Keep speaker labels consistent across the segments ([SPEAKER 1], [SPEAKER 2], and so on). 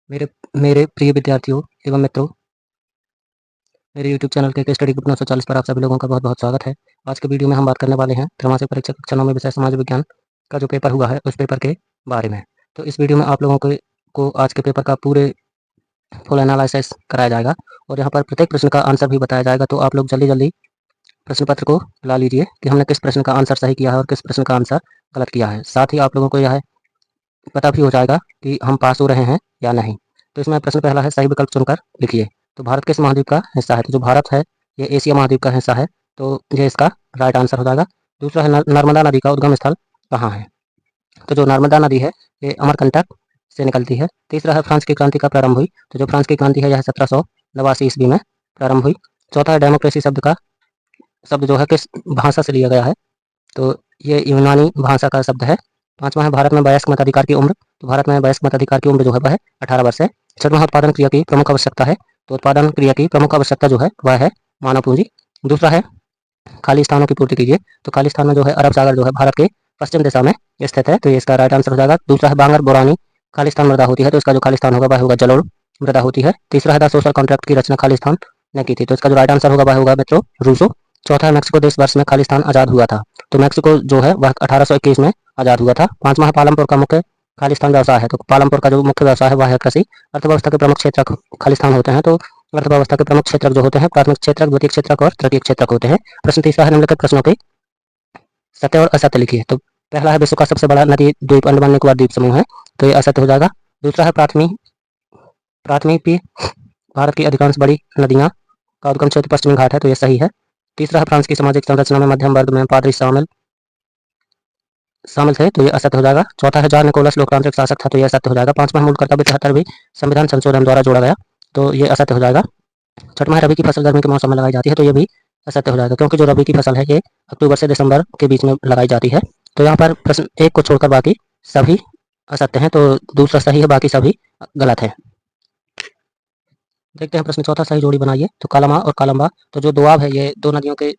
[SPEAKER 1] मेरे मेरे प्रिय विद्यार्थियों एवं मित्रों, मेरे यूट्यूब चैनल के स्टडी ग्रुप 940 पर आप सभी लोगों का बहुत-बहुत स्वागत है। आज के वीडियो में हम बात करने वाले हैं त्रैमासिक परीक्षा कक्षा 9 में विषय समाज विज्ञान का जो पेपर हुआ है, उस पेपर के बारे में। तो इस वीडियो में आप लोगों को आज के पेपर का पूरे फुल एनालिसिस कराया जाएगा और यहाँ पर प्रत्येक प्रश्न का आंसर भी बताया जाएगा। तो आप लोग जल्दी-जल्दी प्रश्न पत्र को ला लीजिए कि हमने किस प्रश्न का आंसर सही किया है और किस प्रश्न का आंसर गलत किया है। साथ ही आप लोगों को यह पता भी हो जाएगा कि हम पास हो रहे हैं या नहीं। तो इसमें प्रश्न पहला है, सही विकल्प चुनकर लिखिए। तो भारत किस महाद्वीप का हिस्सा है? तो जो भारत है ये एशिया महाद्वीप का हिस्सा है, तो ये इसका राइट आंसर हो जाएगा। दूसरा है, नर्मदा नदी का उद्गम स्थल कहाँ है? तो जो नर्मदा नदी है ये अमरकंटक से निकलती है। तीसरा है, फ्रांस की क्रांति कब प्रारंभ हुई? तो जो फ्रांस की क्रांति है यह 1789 ईस्वी में प्रारंभ हुई। चौथा है, डेमोक्रेसी शब्द जो है किस भाषा से लिया गया है? तो ये यूनानी भाषा का शब्द है। पांचवा है, भारत में वयस्क मताधिकार की उम्र। तो भारत में वयस्क मताधिकार की उम्र जो है वह 18 वर्ष है। छठवां, उत्पादन क्रिया की प्रमुख आवश्यकता है। तो उत्पादन क्रिया की प्रमुख आवश्यकता जो है वह है मानव पूंजी। दूसरा है, खाली स्थानों की पूर्ति कीजिए। तो खाली स्थान में जो है अरब सागर जो है भारत के पश्चिम दिशा में स्थित है, तो ये इसका राइट आंसर हो जाएगा। दूसरा है, बांगर बोरानी खाली स्थान मृदा होती है, तो इसका जो खाली स्थान होगा वह होगा जलोढ़ मृदा होती है। तीसरा है, द सोशल कॉन्ट्रैक्ट की रचना खाली स्थान ने की थी, तो इसका जो राइट आंसर होगा वह होगा मित्रों रूसो। चौथा है, मैक्सिको देश वर्ष में खाली स्थान आजाद हुआ था। तो मैक्सिको जो है वह 1821 में आजाद हुआ था। पांचवा है, पालमपुर का मुख्य खाली स्थान व्यवसाय है। तो पालमपुर का जो मुख्य व्यवसाय है वह है कृषि। अर्थव्यवस्था के प्रमुख क्षेत्र खाली स्थान होते हैं, तो अर्थव्यवस्था के प्रमुख क्षेत्र जो होते हैं प्राथमिक क्षेत्र, द्वितीय क्षेत्र और तृतीय क्षेत्र होते हैं। प्रश्न तीसरा है, निम्नलिखित प्रश्नों के सत्य और असत्य लिखिए। तो पहला है, विश्व का सबसे बड़ा नदी द्वीप अंडमान निकोबार द्वीप समूह है, तो ये असत्य हो जाएगा। दूसरा है, प्राथमिक भारत की अधिकांश बड़ी नदियां का उद्गम क्षेत्र पश्चिमी घाट है, तो ये सही है। तीसरा है, फ्रांस की सामाजिक संरचना में मध्यम वर्ग में पादरी शामिल थे, तो ये असत्य हो जाएगा। चौथा है, जॉन निकोलस लोकतांत्रिक शासक था, तो ये असत्य हो जाएगा। पांचवा, मूल कर्तव्य 73वीं संविधान संशोधन द्वारा जोड़ा गया, तो ये असत्य हो जाएगा। छठवां है, रबी की फसल गर्मी के मौसम में लगाई जाती है, तो ये भी असत्य हो जाएगा, क्योंकि जो रबी की फसल है ये अक्टूबर से दिसंबर के बीच में लगाई जाती है। तो यहाँ पर प्रश्न एक को छोड़कर बाकी सभी असत्य हैं, तो दूसरा सही है, बाकी सभी गलत है। देखते हैं प्रश्न चौथा, सही जोड़ी बनाइए। तो कालामा और कालम्बा, तो जो दोआब है ये दो नदियों के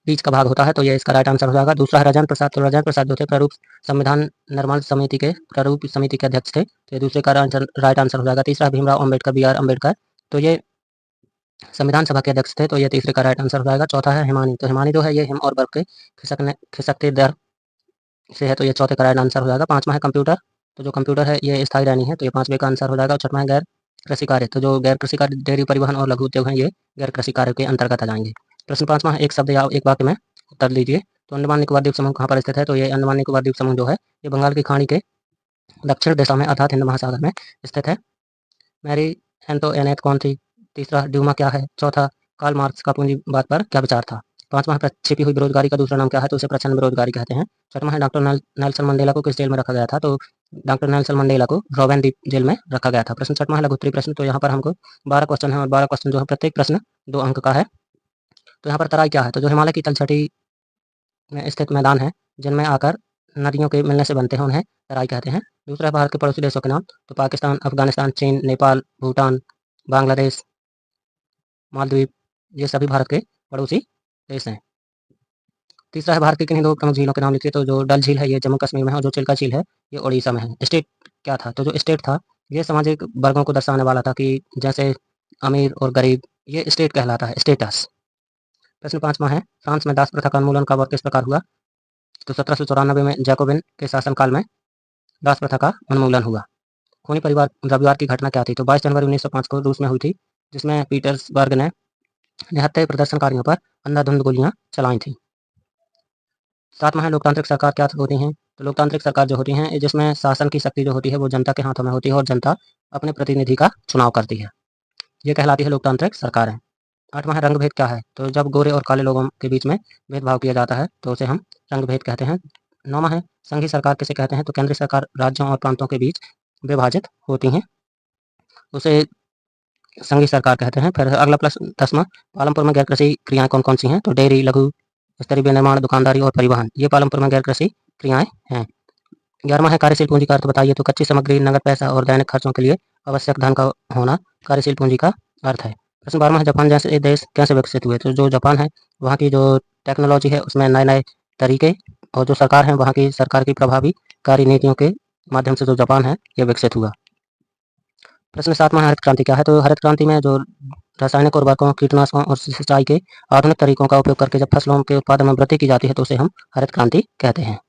[SPEAKER 1] बीच का भाग होता है, तो ये इसका राइट आंसर हो जाएगा। दूसरा है, राजेंद्र प्रसाद, तो राजेंद्र प्रसाद जो थे प्रारूप संविधान निर्माण समिति के प्रारूप समिति के अध्यक्ष थे, तो ये दूसरे का राइट आंसर हो जाएगा। तीसरा, भीमराव अम्बेडकर, BR अम्बेडकर, तो ये संविधान सभा के अध्यक्ष थे, तो ये तीसरे का राइट आंसर हो जाएगा। चौथा है, हिमानी, तो हिमानी जो है ये हिम और बर्फ के खिसकते दर से है, तो ये चौथे का राइट आंसर हो जाएगा। पांचवा है, कंप्यूटर, तो जो कंप्यूटर है ये स्थायी रानी है, तो ये पांचवे का आंसर हो जाएगा। छठवां है, गैर कृषि कार्य, तो जो गैर कृषि कार्य डेयरी परिवहन और लघु उद्योग है ये गैर कृषि कार्य के अंतर्गत आ जाएंगे। प्रश्न पांचवा है, एक शब्द या एक वाक्य में उत्तर दीजिए। तो अंडमान निकोबार द्वीप समूह कहाँ पर स्थित है? तो ये अंडमान निकोबार द्वीप समूह जो है ये बंगाल की खाड़ी के दक्षिण दिशा में अर्थात हिंद महासागर में स्थित है। मैरी एंटोइनेट कौन थी? तीसरा, ड्यूमा क्या है? चौथा, कार्ल मार्क्स का पूंजीवाद पर क्या विचार था? पांचवा है, छिपी हुई बेरोजगारी का दूसरा नाम क्या है? तो उसे प्रच्छन्न बेरोजगारी कहते हैं। छठवां है, डॉक्टर नेल्सन मंडेला को किस जेल में रखा गया था? तो डॉक्टर नेल्सन मंडेला को रोबेन द्वीप जेल में रखा गया था। प्रश्न छठवां है, लघु उत्तरीय प्रश्न, तो यहाँ पर हमको 12 क्वेश्चन है और 12 क्वेश्चन जो है प्रत्येक प्रश्न 2 अंक का है। तो यहाँ पर तराई क्या है? तो जो हिमालय की तलछटी में स्थित मैदान है जिनमें आकर नदियों के मिलने से बनते हैं उन्हें तराई कहते हैं। दूसरा है, भारत के पड़ोसी देशों के नाम, तो पाकिस्तान, अफगानिस्तान, चीन, नेपाल, भूटान, बांग्लादेश, मालदीव, ये सभी भारत के पड़ोसी देश हैं। तीसरा है, भारत की किन्हीं दो प्रमुख झीलों के नाम लिखिए। तो जो डल झील है ये जम्मू कश्मीर में है और जो चिल्का झील है ये उड़ीसा में है। स्टेट क्या था? तो जो स्टेट था ये सामाजिक वर्गों को दर्शाने वाला था कि जैसे अमीर और गरीब, ये स्टेट कहलाता है, स्टेटस। प्रश्न पांचवा है, फ्रांस में दास प्रथा का उन्मूलन कब और किस प्रकार हुआ? तो 1794 में जैकोबिन के शासनकाल में दास प्रथा का उन्मूलन हुआ। खूनी परिवार रविवार की घटना क्या थी? तो 22 जनवरी 1905 को रूस में हुई थी, जिसमें पीटर्सबर्ग ने निहत्थे प्रदर्शनकारियों पर अंधाधुंध गोलियां चलाई थी। सातवां है, लोकतांत्रिक सरकार क्या होती हैं? तो लोकतांत्रिक सरकार जो होती हैं जिसमें शासन की शक्ति जो होती है वो जनता के हाथों में होती है और जनता अपने प्रतिनिधि का चुनाव करती है, ये कहलाती है लोकतांत्रिक सरकारें। आठवां है, रंग भेद क्या है? तो जब गोरे और काले लोगों के बीच में भेदभाव किया जाता है तो उसे हम रंग भेद कहते हैं। नौवां है, संघीय सरकार किसे कहते हैं? तो केंद्रीय सरकार राज्यों और प्रांतों के बीच विभाजित होती हैं, उसे संघीय सरकार कहते हैं। फिर अगला प्रश्न 10वां, पालमपुर में गैर कृषि क्रियाएं कौन कौन सी हैं? तो डेयरी, लघु स्तरीय विनिर्माण, दुकानदारी और परिवहन, ये पालमपुर में गैर कृषि क्रियाएं हैं। 11वां है, कार्यशील पूंजी का अर्थ बताइए। तो कच्ची सामग्री, नगद पैसा और दैनिक खर्चों के लिए आवश्यक धन का होना कार्यशील पूंजी का अर्थ है। प्रश्न 12वां है, जापान जैसे देश कैसे विकसित हुए? तो जो जापान है वहाँ की जो टेक्नोलॉजी है उसमें नए नए तरीके और जो सरकार है वहाँ की सरकार की प्रभावी कार्य नीतियों के माध्यम से जो जापान है ये विकसित हुआ। प्रश्न 7वां है, हरित क्रांति क्या है? तो हरित क्रांति में जो रासायनिक उर्वरकों, कीटनाशकों और सिंचाई के आधुनिक तरीकों का उपयोग करके जब फसलों के उत्पादन में वृद्धि की जाती है तो उसे हम हरित क्रांति कहते हैं।